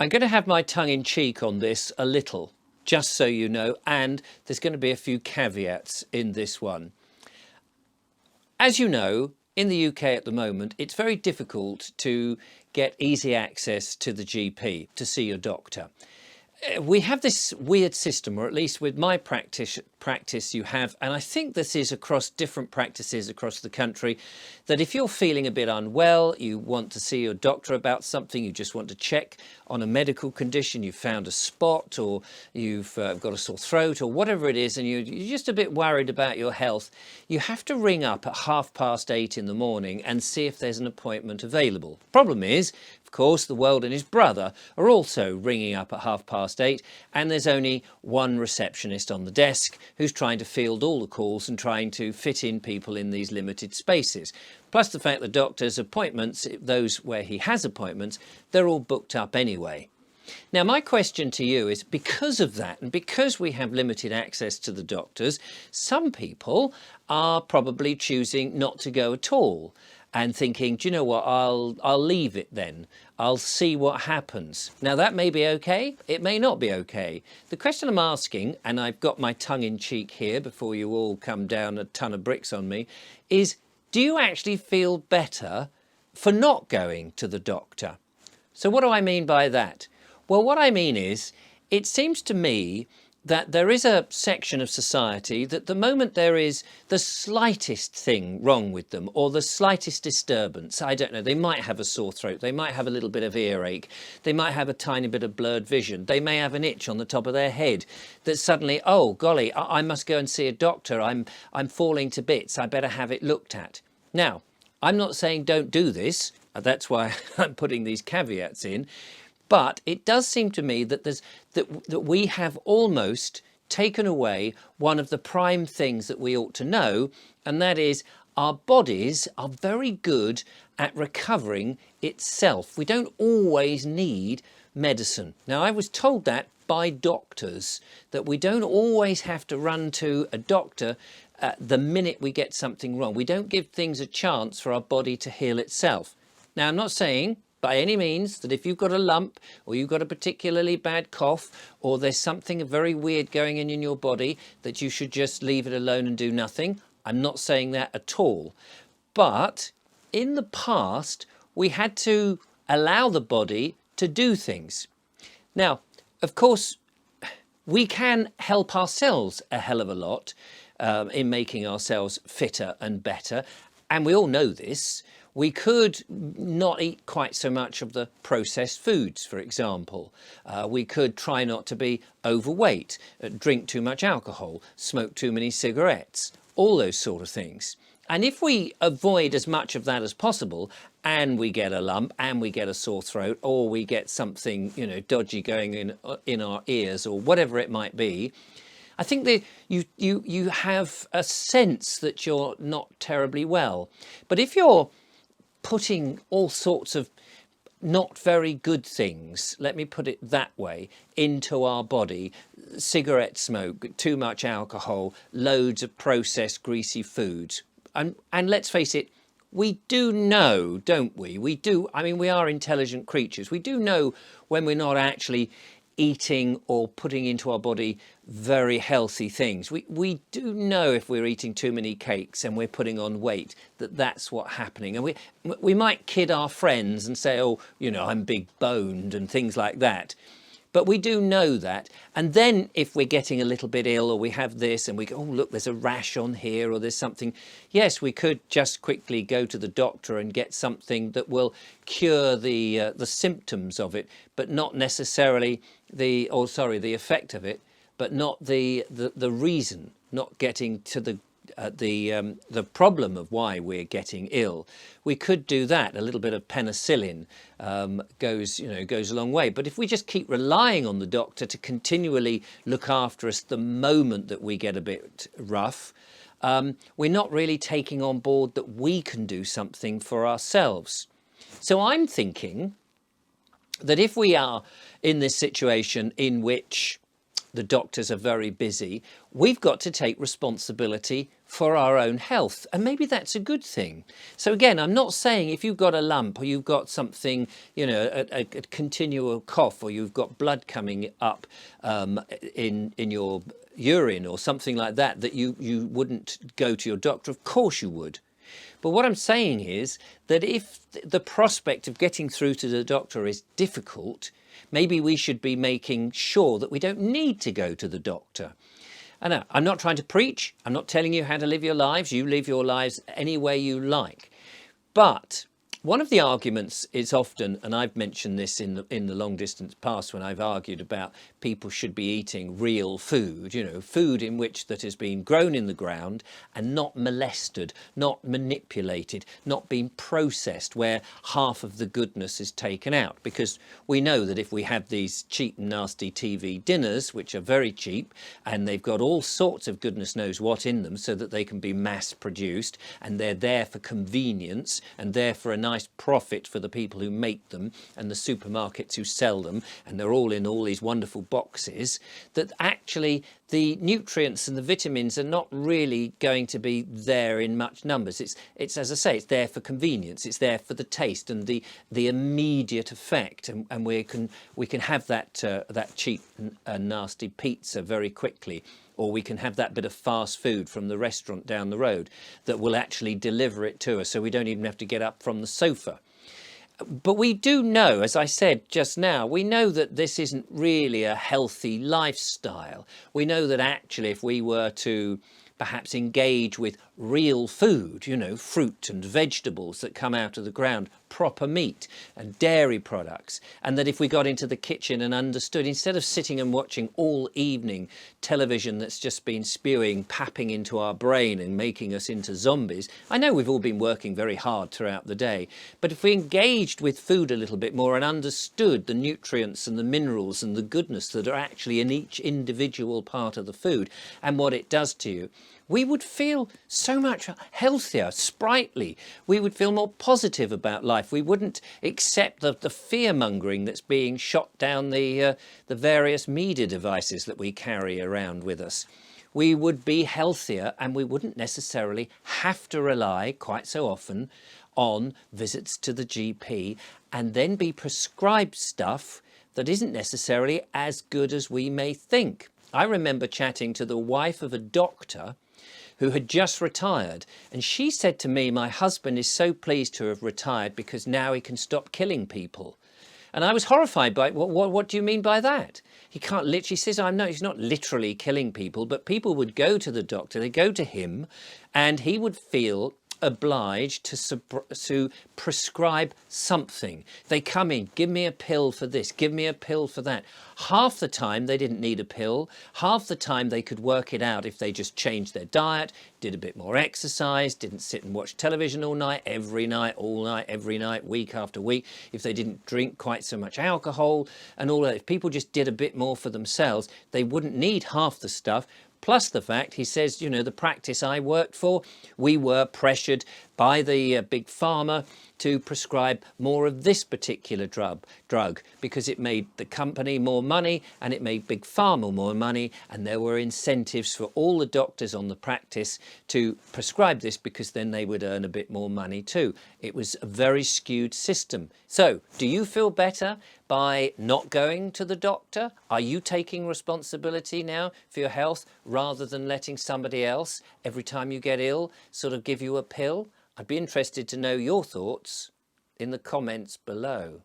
I'm going to have my tongue in cheek on this a little, just so you know, and there's going to be a few caveats in this one. As you know, in the UK at the moment, it's very difficult to get easy access to the GP, to see your doctor. We have this weird system, or at least with my practice you have, and I think this is across different practices across the country, that if you're feeling a bit unwell, you want to see your doctor about something, you just want to check on a medical condition, you've found a spot, or you've got a sore throat, or whatever it is, and you're just a bit worried about your health, you have to ring up at 8:30 in the morning and see if there's an appointment available. Problem is, of course, the world and his brother are also ringing up at 8:30, and there's only one receptionist on the desk who's trying to field all the calls and trying to fit in people in these limited spaces. Plus the fact the doctor's appointments, those where he has appointments, they're all booked up anyway. Now, my question to you is, because of that, and because we have limited access to the doctors, some people are probably choosing not to go at all and thinking, do you know what, I'll leave it then. I'll see what happens. Now, that may be okay. It may not be okay. The question I'm asking, and I've got my tongue in cheek here before you all come down a ton of bricks on me, is do you actually feel better for not going to the doctor? So what do I mean by that? Well, what I mean is, it seems to me that there is a section of society that the moment there is the slightest thing wrong with them or the slightest disturbance, I don't know, they might have a sore throat, they might have a little bit of earache, they might have a tiny bit of blurred vision, they may have an itch on the top of their head, that suddenly, oh golly, I must go and see a doctor, I'm falling to bits, I better have it looked at. Now, I'm not saying don't do this, that's why I'm putting these caveats in. But it does seem to me that that we have almost taken away one of the prime things that we ought to know, and that is our bodies are very good at recovering itself. We don't always need medicine. Now, I was told that by doctors, that we don't always have to run to a doctor the minute we get something wrong. We don't give things a chance for our body to heal itself. Now, I'm not saying by any means that if you've got a lump or you've got a particularly bad cough or there's something very weird going on in your body that you should just leave it alone and do nothing. I'm not saying that at all. But in the past, we had to allow the body to do things. Now, of course, we can help ourselves a hell of a lot in making ourselves fitter and better. And we all know this. We could not eat quite so much of the processed foods, for example. We could try not to be overweight, drink too much alcohol, smoke too many cigarettes, all those sort of things. And if we avoid as much of that as possible, and we get a lump, and we get a sore throat, or we get something, dodgy going in our ears, or whatever it might be, I think that you have a sense that you're not terribly well. But if you're putting all sorts of not very good things, let me put it that way, into our body, cigarette smoke, too much alcohol, loads of processed greasy foods, and let's face it, we do know, don't we? We are intelligent creatures. We do know when we're not actually eating or putting into our body very healthy things. We do know if we're eating too many cakes and we're putting on weight, that's what's happening. And we might kid our friends and say, oh, I'm big boned and things like that. But we do know that. And then if we're getting a little bit ill or we have this and we go, oh, look, there's a rash on here or there's something. Yes, we could just quickly go to the doctor and get something that will cure the symptoms of it, but not necessarily the effect of it, but not the reason, not getting to the problem of why we're getting ill. We could do that. A little bit of penicillin goes a long way. But if we just keep relying on the doctor to continually look after us the moment that we get a bit rough, we're not really taking on board that we can do something for ourselves. So I'm thinking that if we are in this situation in which the doctors are very busy. We've got to take responsibility for our own health, and maybe that's a good thing. So again, I'm not saying if you've got a lump or you've got something, you know, a continual cough, or you've got blood coming up in your urine or something like that, that you wouldn't go to your doctor. Of course you would. But what I'm saying is that if the prospect of getting through to the doctor is difficult, maybe we should be making sure that we don't need to go to the doctor. I know, I'm not trying to preach. I'm not telling you how to live your lives. You live your lives any way you like. But one of the arguments is often, and I've mentioned this in the long distance past when I've argued about people should be eating real food, you know, food in which that has been grown in the ground and not molested, not manipulated, not been processed, where half of the goodness is taken out. Because we know that if we have these cheap and nasty TV dinners, which are very cheap, and they've got all sorts of goodness knows what in them so that they can be mass produced, and they're there for convenience and there for a nice profit for the people who make them and the supermarkets who sell them, and they're all in all these wonderful boxes, that actually the nutrients and the vitamins are not really going to be there in much numbers. It's as I say, it's there for convenience, it's there for the taste and the immediate effect, and we can have that cheap and nasty pizza very quickly, or we can have that bit of fast food from the restaurant down the road that will actually deliver it to us, so we don't even have to get up from the sofa. But we do know, as I said just now, we know that this isn't really a healthy lifestyle. We know that actually if we were to perhaps engage with real food, you know, fruit and vegetables that come out of the ground, proper meat and dairy products, and that if we got into the kitchen and understood, instead of sitting and watching all evening television that's just been spewing, papping into our brain and making us into zombies. I know we've all been working very hard throughout the day, but if we engaged with food a little bit more and understood the nutrients and the minerals and the goodness that are actually in each individual part of the food and what it does to you, we would feel so much healthier, sprightly. We would feel more positive about life. We wouldn't accept the fear-mongering that's being shot down the various media devices that we carry around with us. We would be healthier, and we wouldn't necessarily have to rely quite so often on visits to the GP and then be prescribed stuff that isn't necessarily as good as we may think. I remember chatting to the wife of a doctor who had just retired, and she said to me, my husband is so pleased to have retired because now he can stop killing people. And I was horrified by it. What do you mean by that? He can't literally, says, he's not literally killing people, but people would go to the doctor, they go to him, and he would feel obliged to prescribe something. They come in, give me a pill for this, give me a pill for that. Half the time they didn't need a pill. Half the time they could work it out if they just changed their diet, did a bit more exercise, didn't sit and watch television all night, every night, all night, every night, week after week. If they didn't drink quite so much alcohol and all that, if people just did a bit more for themselves, they wouldn't need half the stuff. Plus the fact, he says, you know, the practice I worked for, we were pressured by the big pharma to prescribe more of this particular drug because it made the company more money and it made big pharma more money, and there were incentives for all the doctors on the practice to prescribe this because then they would earn a bit more money too. It was a very skewed system. So do you feel better by not going to the doctor? Are you taking responsibility now for your health rather than letting somebody else every time you get ill sort of give you a pill? I'd be interested to know your thoughts in the comments below.